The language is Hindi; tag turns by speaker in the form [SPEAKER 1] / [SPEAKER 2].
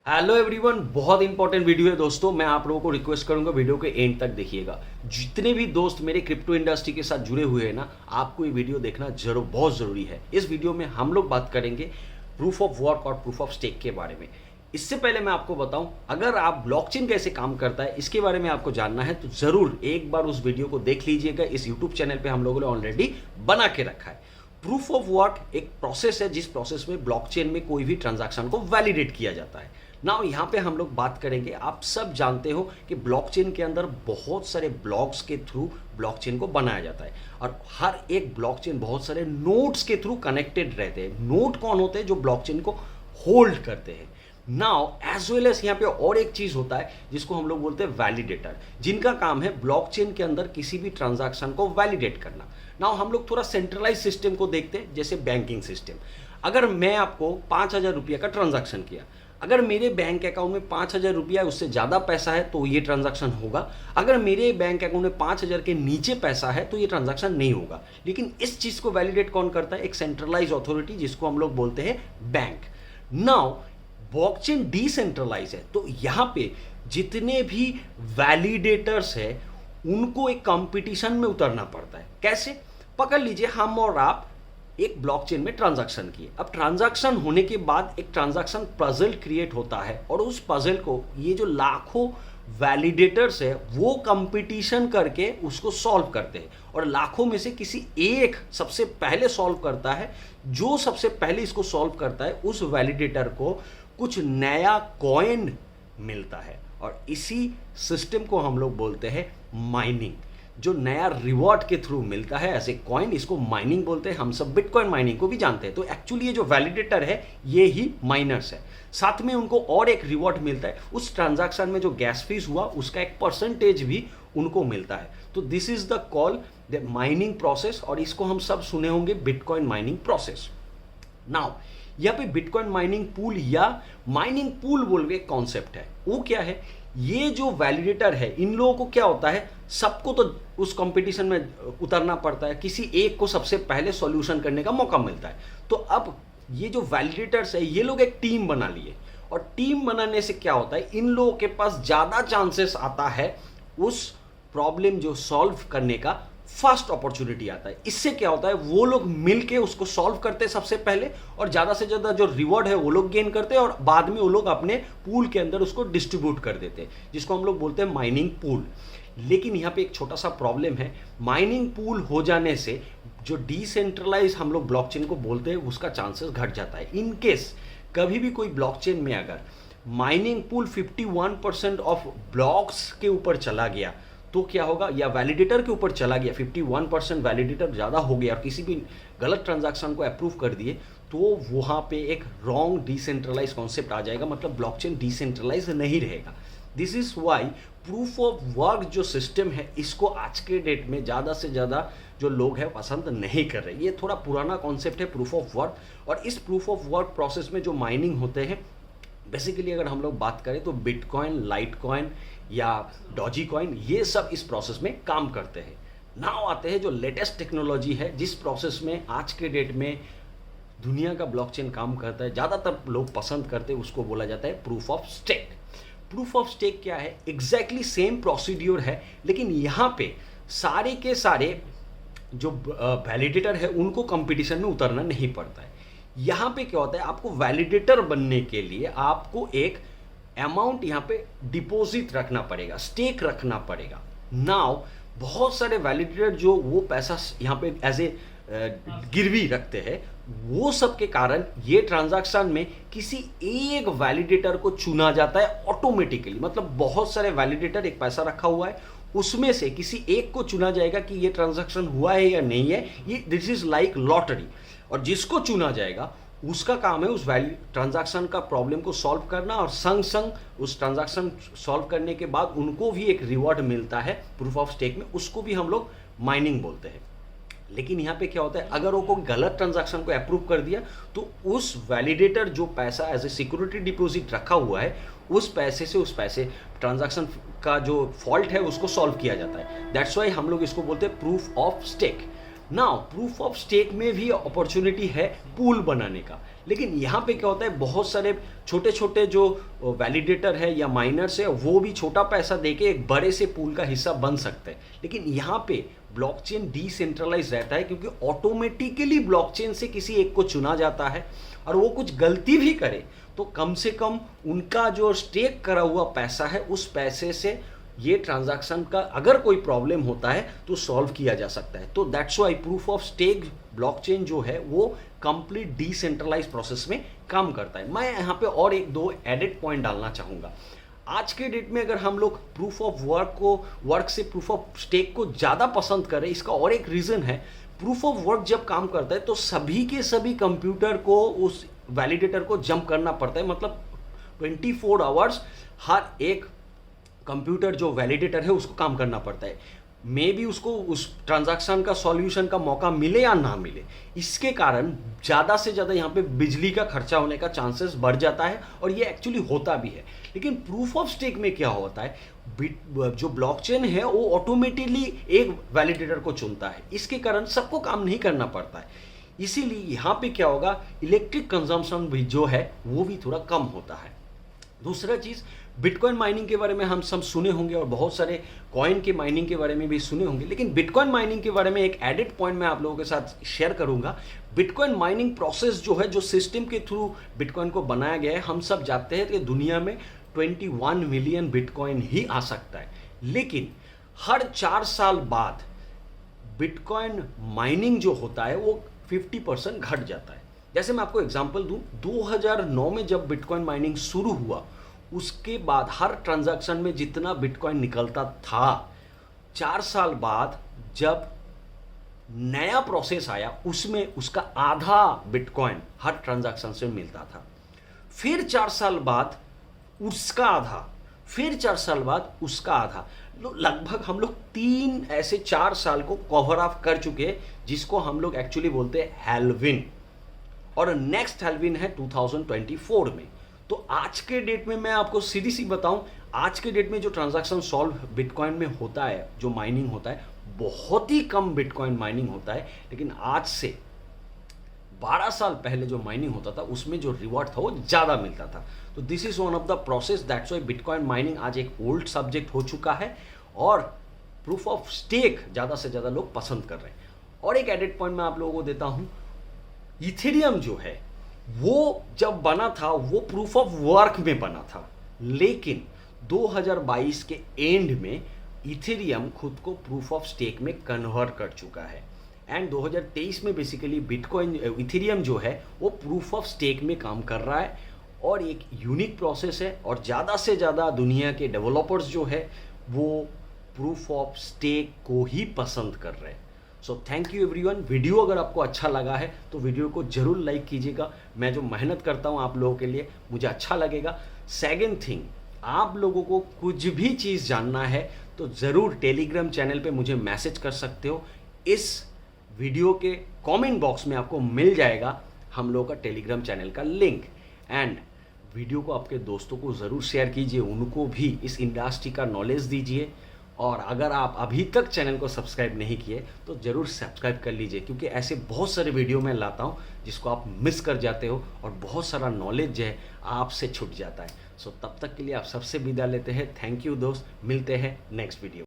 [SPEAKER 1] हेलो एवरीवन, बहुत इंपॉर्टेंट वीडियो है दोस्तों। मैं आप लोगों को रिक्वेस्ट करूंगा वीडियो के एंड तक देखिएगा। जितने भी दोस्त मेरे क्रिप्टो इंडस्ट्री के साथ जुड़े हुए हैं ना, आपको ये वीडियो देखना बहुत ज़रूरी है। इस वीडियो में हम लोग बात करेंगे प्रूफ ऑफ वर्क और प्रूफ ऑफ स्टेक के बारे में। इससे पहले मैं आपको बताऊं, अगर आप ब्लॉकचेन कैसे काम करता है इसके बारे में आपको जानना है तो ज़रूर एक बार उस वीडियो को देख लीजिएगा। इस यूट्यूब चैनल पर हम लोगों ने ऑलरेडी बना के रखा है। प्रूफ ऑफ वर्क एक प्रोसेस है जिस प्रोसेस में ब्लॉकचेन में कोई भी ट्रांजैक्शन को वैलिडेट किया जाता है। नाउ यहाँ पे हम लोग बात करेंगे, आप सब जानते हो कि ब्लॉकचेन के अंदर बहुत सारे ब्लॉक्स के थ्रू ब्लॉकचेन को बनाया जाता है और हर एक ब्लॉकचेन बहुत सारे नोड्स के थ्रू कनेक्टेड रहते हैं। नोड कौन होते हैं? जो ब्लॉकचेन को होल्ड करते हैं। नाउ एज वेल एज यहाँ पे और एक चीज होता है जिसको हम लोग बोलते हैं वैलिडेटर, जिनका काम है ब्लॉकचेन के अंदर किसी भी ट्रांजैक्शन को वैलिडेट करना। नाउ हम लोग थोड़ा सेंट्रलाइज सिस्टम को देखते हैं, जैसे बैंकिंग सिस्टम। अगर मैं आपको 5,000 रुपये का ट्रांजैक्शन किया, अगर मेरे बैंक अकाउंट में 5,000 रुपया उससे ज़्यादा पैसा है तो ये ट्रांजैक्शन होगा। अगर मेरे बैंक अकाउंट में 5,000 के नीचे पैसा है तो ये ट्रांजैक्शन नहीं होगा। लेकिन इस चीज़ को वैलिडेट कौन करता है? एक सेंट्रलाइज अथॉरिटी, जिसको हम लोग बोलते हैं बैंक। नाउ ब्लॉकचेन डिसेंट्रलाइज है, तो यहाँ पे जितने भी वैलिडेटर्स है उनको एक कंपटीशन में उतरना पड़ता है। कैसे? पकड़ लीजिए, हम और आप एक ब्लॉकचेन में ट्रांजैक्शन किए। अब ट्रांजैक्शन होने के बाद एक ट्रांजैक्शन पजल क्रिएट होता है और उस पजल को ये जो लाखों वैलिडेटर्स है वो कंपटीशन करके उसको सॉल्व करते हैं और लाखों में से किसी एक सबसे पहले सॉल्व करता है। जो सबसे पहले इसको सॉल्व करता है उस वैलिडेटर को कुछ नया कॉइन मिलता है और इसी सिस्टम को हम लोग बोलते हैं माइनिंग। जो नया रिवॉर्ड के थ्रू मिलता है एज ए कॉइन, इसको माइनिंग बोलते हैं। हम सब बिटकॉइन माइनिंग को भी जानते हैं। तो एक्चुअली ये जो वैलिडेटर है ये ही माइनर्स है। साथ में उनको और एक रिवॉर्ड मिलता है, उस ट्रांजैक्शन में जो गैस फीस हुआ उसका एक परसेंटेज भी उनको मिलता है। तो this is the call the mining process और इसको हम सब सुने होंगे बिटकॉइन माइनिंग प्रोसेस। नाउ यहाँ पे बिटकॉइन माइनिंग पूल या माइनिंग पूल बोल के कॉन्सेप्ट है। वो क्या है? ये जो वैलिडेटर है इन लोगों को क्या होता है, सबको तो उस कंपटीशन में उतरना पड़ता है, किसी एक को सबसे पहले सॉल्यूशन करने का मौका मिलता है। तो अब ये जो वैलिडेटर्स है ये लोग एक टीम बना लिए और टीम बनाने से क्या होता है, इन लोगों के पास ज़्यादा चांसेस आता है उस प्रॉब्लम जो सॉल्व करने का फर्स्ट अपॉर्चुनिटी आता है। इससे क्या होता है, वो लोग मिलके उसको सॉल्व करते हैं सबसे पहले और ज़्यादा से ज़्यादा जो रिवॉर्ड है वो लोग गेन करते हैं और बाद में वो लोग अपने पूल के अंदर उसको डिस्ट्रीब्यूट कर देते हैं, जिसको हम लोग बोलते हैं माइनिंग पूल। लेकिन यहाँ पे एक छोटा सा प्रॉब्लम है। माइनिंग पूल हो जाने से जो डिसेंट्रलाइज हम लोग ब्लॉकचेन को बोलते हैं उसका चांसेस घट जाता है। इन केस कभी भी कोई ब्लॉकचेन में अगर माइनिंग पूल 51% ऑफ ब्लॉक्स के ऊपर चला गया तो क्या होगा, या वैलिडेटर के ऊपर चला गया, 51% वैलिडेटर ज़्यादा हो गया और किसी भी गलत ट्रांजैक्शन को अप्रूव कर दिए, तो वहाँ पे एक रॉन्ग डिसेंट्रलाइज कॉन्सेप्ट आ जाएगा, मतलब ब्लॉकचेन डिसेंट्रलाइज नहीं रहेगा। This is why proof of work जो सिस्टम है इसको आज के डेट में ज़्यादा से ज़्यादा जो लोग हैं पसंद नहीं कर रहे। ये थोड़ा पुराना कॉन्सेप्ट है प्रूफ ऑफ वर्क। और इस प्रूफ ऑफ वर्क प्रोसेस में जो माइनिंग होते हैं, बेसिकली अगर हम लोग बात करें तो बिटकॉइन, लाइटकॉइन या डॉजी कॉइन, ये सब इस प्रोसेस में काम करते हैं। नाउ आते हैं जो लेटेस्ट टेक्नोलॉजी है जिस प्रोसेस में आज के डेट में दुनिया का ब्लॉकचेन काम करता है, ज़्यादातर लोग पसंद करते हैं, उसको बोला जाता है proof of stake. Proof of stake क्या है? एग्जैक्टली सेम प्रोसीड्योर है, लेकिन यहाँ पे सारे के सारे जो वैलिडेटर है उनको कंपटीशन में उतरना नहीं पड़ता है। यहाँ पे क्या होता है, आपको वैलिडेटर बनने के लिए आपको एक अमाउंट यहाँ पे डिपॉजिट रखना पड़ेगा, स्टेक रखना पड़ेगा। नाउ बहुत सारे वैलिडेटर जो वो पैसा यहाँ पे एज ए गिरवी रखते हैं, वो सब के कारण ये ट्रांजैक्शन में किसी एक वैलिडेटर को चुना जाता है ऑटोमेटिकली। मतलब बहुत सारे वैलिडेटर एक पैसा रखा हुआ है, उसमें से किसी एक को चुना जाएगा कि ये ट्रांजैक्शन हुआ है या नहीं है। ये दिस इज लाइक लॉटरी, और जिसको चुना जाएगा उसका काम है उस ट्रांजैक्शन का प्रॉब्लम को सॉल्व करना और संग संग उस ट्रांजैक्शन सॉल्व करने के बाद उनको भी एक रिवॉर्ड मिलता है प्रूफ ऑफ स्टेक में, उसको भी हम लोग माइनिंग बोलते हैं। लेकिन यहाँ पे क्या होता है, अगर वो कोई गलत ट्रांजैक्शन को अप्रूव कर दिया तो उस वैलिडेटर जो पैसा एज ए सिक्योरिटी डिपॉजिट रखा हुआ है उस पैसे से उस पैसे ट्रांजैक्शन का जो फॉल्ट है उसको सॉल्व किया जाता है। दैट्स वाई हम लोग इसको बोलते हैं proof of stake. Now proof of stake में भी अपॉर्चुनिटी है पूल बनाने का, लेकिन यहाँ पे क्या होता है, बहुत सारे छोटे छोटे जो वैलिडेटर है या माइनर्स है वो भी छोटा पैसा देके एक बड़े से पूल का हिस्सा बन सकते हैं। लेकिन यहाँ पे ब्लॉकचेन डिसेंट्रलाइज रहता है क्योंकि ऑटोमेटिकली ब्लॉकचेन से किसी एक को चुना जाता है, और वो कुछ गलती भी करे तो कम से कम उनका जो स्टेक करा हुआ पैसा है उस पैसे से ये ट्रांजैक्शन का अगर कोई प्रॉब्लम होता है तो सॉल्व किया जा सकता है। तो that's why proof of stake blockchain जो है वो कंप्लीट डिसेंट्रलाइज प्रोसेस में काम करता है। मैं यहाँ पे और एक दो एडिट पॉइंट डालना चाहूँगा। आज के डेट में अगर हम लोग प्रूफ ऑफ वर्क से प्रूफ ऑफ स्टेक को ज़्यादा पसंद करें, इसका और एक रीज़न है, प्रूफ ऑफ वर्क जब काम करता है तो सभी के सभी कंप्यूटर को उस वैलिडेटर को जंप करना पड़ता है। मतलब 24 आवर्स हर एक कंप्यूटर जो वैलिडेटर है उसको काम करना पड़ता है। मे भी उसको उस ट्रांजैक्शन का सॉल्यूशन का मौका मिले या ना मिले, इसके कारण ज़्यादा से ज़्यादा यहाँ पे बिजली का खर्चा होने का चांसेस बढ़ जाता है, और ये एक्चुअली होता भी है। लेकिन प्रूफ ऑफ स्टेक में क्या होता है, जो ब्लॉकचेन है वो ऑटोमेटिकली एक वैलिडेटर को चुनता है, इसके कारण सबको काम नहीं करना पड़ता है। इसीलिए यहाँ पे क्या होगा, इलेक्ट्रिक कंजम्पशन भी जो है वो भी थोड़ा कम होता है। दूसरा चीज़, बिटकॉइन माइनिंग के बारे में हम सब सुने होंगे और बहुत सारे कॉइन के माइनिंग के बारे में भी सुने होंगे, लेकिन बिटकॉइन माइनिंग के बारे में एक एडिट पॉइंट मैं आप लोगों के साथ शेयर करूंगा। बिटकॉइन माइनिंग प्रोसेस जो है, जो सिस्टम के थ्रू बिटकॉइन को बनाया गया है, हम सब जानते हैं कि दुनिया में 21 मिलियन बिटकॉइन ही आ सकता है, लेकिन हर 4 साल बाद बिटकॉइन माइनिंग जो होता है वो 50% घट जाता है। जैसे मैं आपको एग्जांपल दूं, 2009 में जब बिटकॉइन माइनिंग शुरू हुआ उसके बाद हर ट्रांजैक्शन में जितना बिटकॉइन निकलता था, 4 साल बाद जब नया प्रोसेस आया उसमें उसका आधा बिटकॉइन हर ट्रांजैक्शन से मिलता था। फिर 4 साल बाद उसका आधा, फिर 4 साल बाद उसका आधा, लगभग हम लोग 3 ऐसे 4 साल को कवर अप कर चुके हैं, जिसको हम लोग एक्चुअली बोलते हैं हैल्विन, और नेक्स्ट हैल्विन है 2024 में। तो आज के डेट में मैं आपको सीधी सी बताऊं, आज के डेट में जो ट्रांजैक्शन सॉल्व बिटकॉइन में होता है, जो माइनिंग होता है, बहुत ही कम बिटकॉइन माइनिंग होता है। लेकिन आज से 12 साल पहले जो माइनिंग होता था उसमें जो रिवॉर्ड था वो ज़्यादा मिलता था। तो this is one of the process, that's why bitcoin mining आज एक ओल्ड सब्जेक्ट हो चुका है और प्रूफ ऑफ स्टेक ज़्यादा से ज़्यादा लोग पसंद कर रहे हैं। और एक एडिट पॉइंट मैं आप लोगों को देता हूँ, इथेरियम जो है वो जब बना था वो प्रूफ ऑफ वर्क में बना था, लेकिन 2022 के एंड में इथेरियम खुद को प्रूफ ऑफ स्टेक में कन्वर्ट कर चुका है, एंड 2023 में बेसिकली बिटकॉइन इथेरियम जो है वो प्रूफ ऑफ स्टेक में काम कर रहा है, और एक यूनिक प्रोसेस है, और ज़्यादा से ज़्यादा दुनिया के डेवलपर्स जो है वो प्रूफ ऑफ स्टेक को ही पसंद कर रहे हैं। So thank you everyone. Video अगर आपको अच्छा लगा है तो वीडियो को जरूर लाइक कीजिएगा। मैं जो मेहनत करता हूँ आप लोगों के लिए मुझे अच्छा लगेगा। सेकेंड थिंग, आप लोगों को कुछ भी चीज़ जानना है तो ज़रूर टेलीग्राम चैनल पे मुझे मैसेज कर सकते हो। इस वीडियो के कमेंट बॉक्स में आपको मिल जाएगा हम लोगों का टेलीग्राम चैनल का लिंक, एंड वीडियो को आपके दोस्तों को ज़रूर शेयर कीजिए, उनको भी इस इंडस्ट्री का नॉलेज दीजिए। और अगर आप अभी तक चैनल को सब्सक्राइब नहीं किए तो ज़रूर सब्सक्राइब कर लीजिए, क्योंकि ऐसे बहुत सारे वीडियो मैं लाता हूँ जिसको आप मिस कर जाते हो और बहुत सारा नॉलेज जो है आपसे छूट जाता है। सो तब तक के लिए आप सबसे विदा लेते हैं। थैंक यू दोस्त, मिलते हैं नेक्स्ट वीडियो।